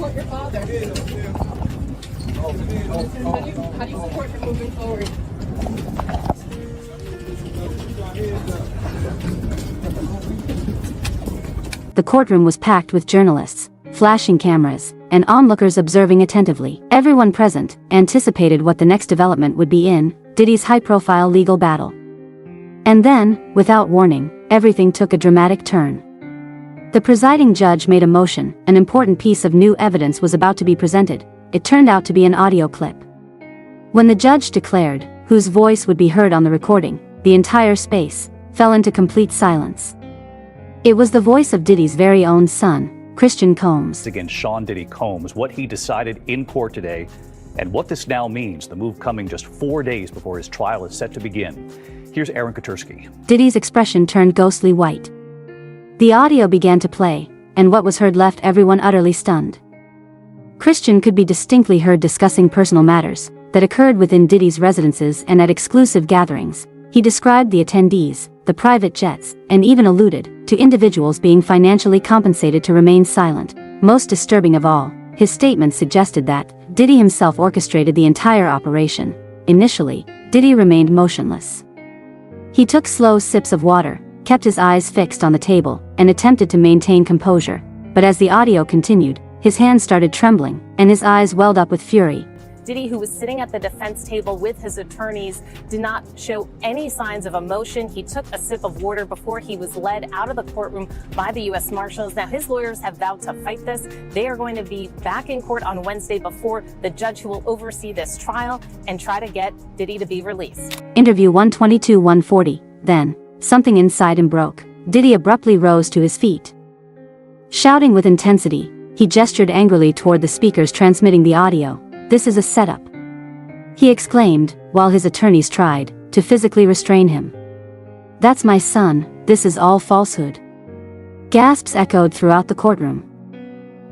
support your father? How do you support him moving forward? The courtroom was packed with journalists, flashing cameras, and onlookers observing attentively. Everyone present anticipated what the next development would be in Diddy's high-profile legal battle. And then, without warning, everything took a dramatic turn. The presiding judge made a motion. An important piece of new evidence was about to be presented. It turned out to be an audio clip. When the judge declared whose voice would be heard on the recording, the entire space fell into complete silence. It was the voice of Diddy's very own son, Christian Combs. Against Sean Diddy Combs, what he decided in court today, and what this now means, the move coming just 4 days before his trial is set to begin. Here's Aaron Katursky. Diddy's expression turned ghostly white. The audio began to play, and what was heard left everyone utterly stunned. Christian could be distinctly heard discussing personal matters that occurred within Diddy's residences and at exclusive gatherings. He described the attendees, the private jets, and even alluded to individuals being financially compensated to remain silent. Most disturbing of all, his statement suggested that Diddy himself orchestrated the entire operation. Initially, Diddy remained motionless. He took slow sips of water, kept his eyes fixed on the table, and attempted to maintain composure. But as the audio continued, his hands started trembling, and his eyes welled up with fury. Diddy, who was sitting at the defense table with his attorneys, did not show any signs of emotion. He took a sip of water before he was led out of the courtroom by the U.S. Marshals. Now, his lawyers have vowed to fight this. They are going to be back in court on Wednesday before the judge who will oversee this trial and try to get Diddy to be released. Interview 122-140. Then, something inside him broke. Diddy abruptly rose to his feet. Shouting with intensity, he gestured angrily toward the speakers transmitting the audio. "This is a setup," he exclaimed, while his attorneys tried to physically restrain him. "That's my son, this is all falsehood." Gasps echoed throughout the courtroom.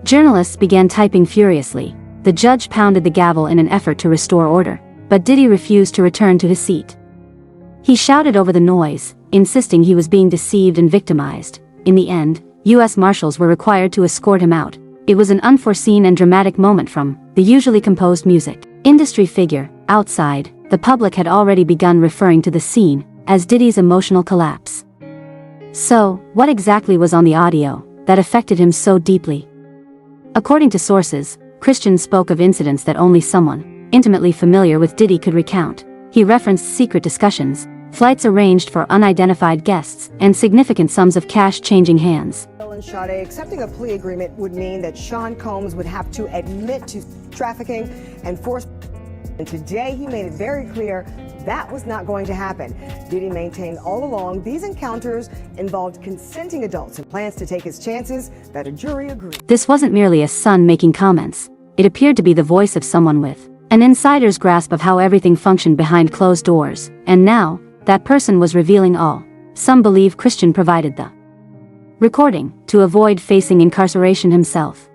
Journalists began typing furiously. The judge pounded the gavel in an effort to restore order, but Diddy refused to return to his seat. He shouted over the noise, insisting he was being deceived and victimized. In the end, U.S. Marshals were required to escort him out. It was an unforeseen and dramatic moment from the usually composed music. Industry figure. Outside, the public had already begun referring to the scene as Diddy's emotional collapse. So, what exactly was on the audio that affected him so deeply? According to sources, Christian spoke of incidents that only someone intimately familiar with Diddy could recount. He referenced secret discussions, flights arranged for unidentified guests, and significant sums of cash changing hands. Sade, accepting a plea agreement would mean that Sean Combs would have to admit to trafficking and force. And today he made it very clear that was not going to happen. Diddy maintained all along these encounters involved consenting adults and plans to take his chances that a jury agreed. This wasn't merely a son making comments. It appeared to be the voice of someone with an insider's grasp of how everything functioned behind closed doors. And now, that person was revealing all. Some believe Christian provided the recording to avoid facing incarceration himself.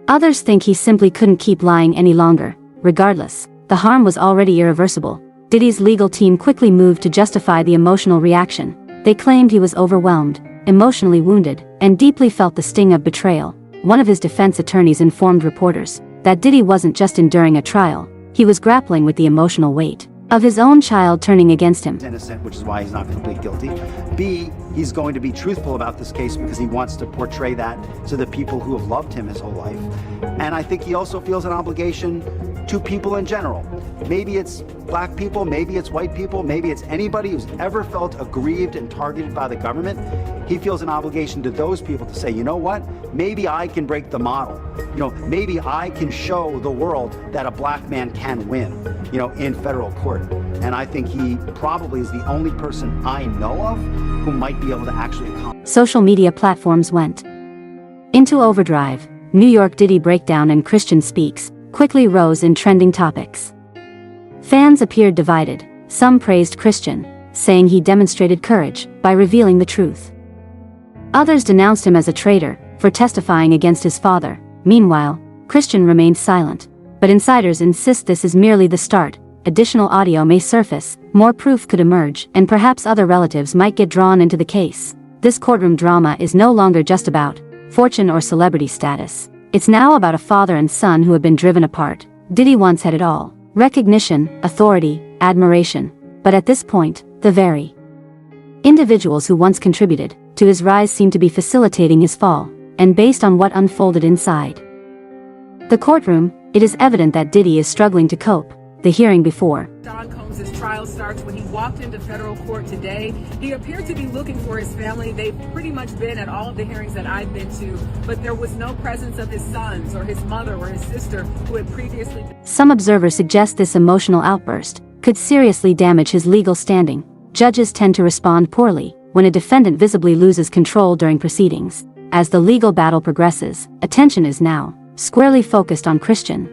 Others think he simply couldn't keep lying any longer. Regardless, the harm was already irreversible. Diddy's legal team quickly moved to justify the emotional reaction. They claimed he was overwhelmed, emotionally wounded, and deeply felt the sting of betrayal. One of his defense attorneys informed reporters that Diddy wasn't just enduring a trial, he was grappling with the emotional weight of his own child turning against him. Innocent, which is why he's not going to plead guilty. B, he's going to be truthful about this case because he wants to portray that to the people who have loved him his whole life. And I think he also feels an obligation to people in general. Maybe it's black people, maybe it's white people, maybe it's anybody who's ever felt aggrieved and targeted by the government. He feels an obligation to those people to say, you know what, maybe I can break the model. Maybe I can show the world that a black man can win, in federal court. And I think he probably is the only person I know of who might be able to actually accomplish. Social media platforms went into overdrive. New York Diddy breakdown and Christian speaks quickly rose in trending topics. Fans appeared divided. Some praised Christian, saying he demonstrated courage by revealing the truth. Others denounced him as a traitor for testifying against his father. Meanwhile, Christian remained silent. But insiders insist this is merely the start. Additional audio may surface, more proof could emerge, and perhaps other relatives might get drawn into the case. This courtroom drama is no longer just about fortune or celebrity status. It's now about a father and son who have been driven apart. Diddy once had it all: recognition, authority, admiration. But at this point, the very individuals who once contributed to his rise seem to be facilitating his fall. And based on what unfolded inside the courtroom, it is evident that Diddy is struggling to cope. The hearing before Sean Combs' trial starts. When he walked into federal court today, he appeared to be looking for his family. They've pretty much been at all of the hearings that I've been to, but there was no presence of his sons or his mother or his sister who had previously. Some observers suggest this emotional outburst could seriously damage his legal standing. Judges tend to respond poorly when a defendant visibly loses control during proceedings. As the legal battle progresses, attention is now squarely focused on Christian.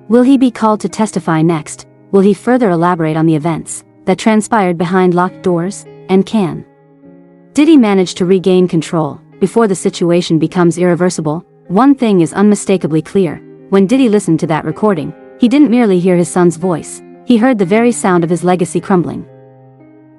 Will he be called to testify next? Will he further elaborate on the events that transpired behind locked doors? And can Diddy manage to regain control before the situation becomes irreversible? One thing is unmistakably clear: when Diddy listened to that recording, he didn't merely hear his son's voice, he heard the very sound of his legacy crumbling.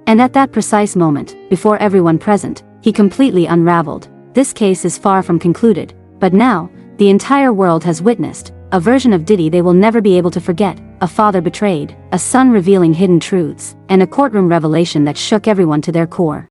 And at that precise moment, before everyone present, he completely unraveled. This case is far from concluded, but now, the entire world has witnessed a version of Diddy they will never be able to forget: a father betrayed, a son revealing hidden truths, and a courtroom revelation that shook everyone to their core.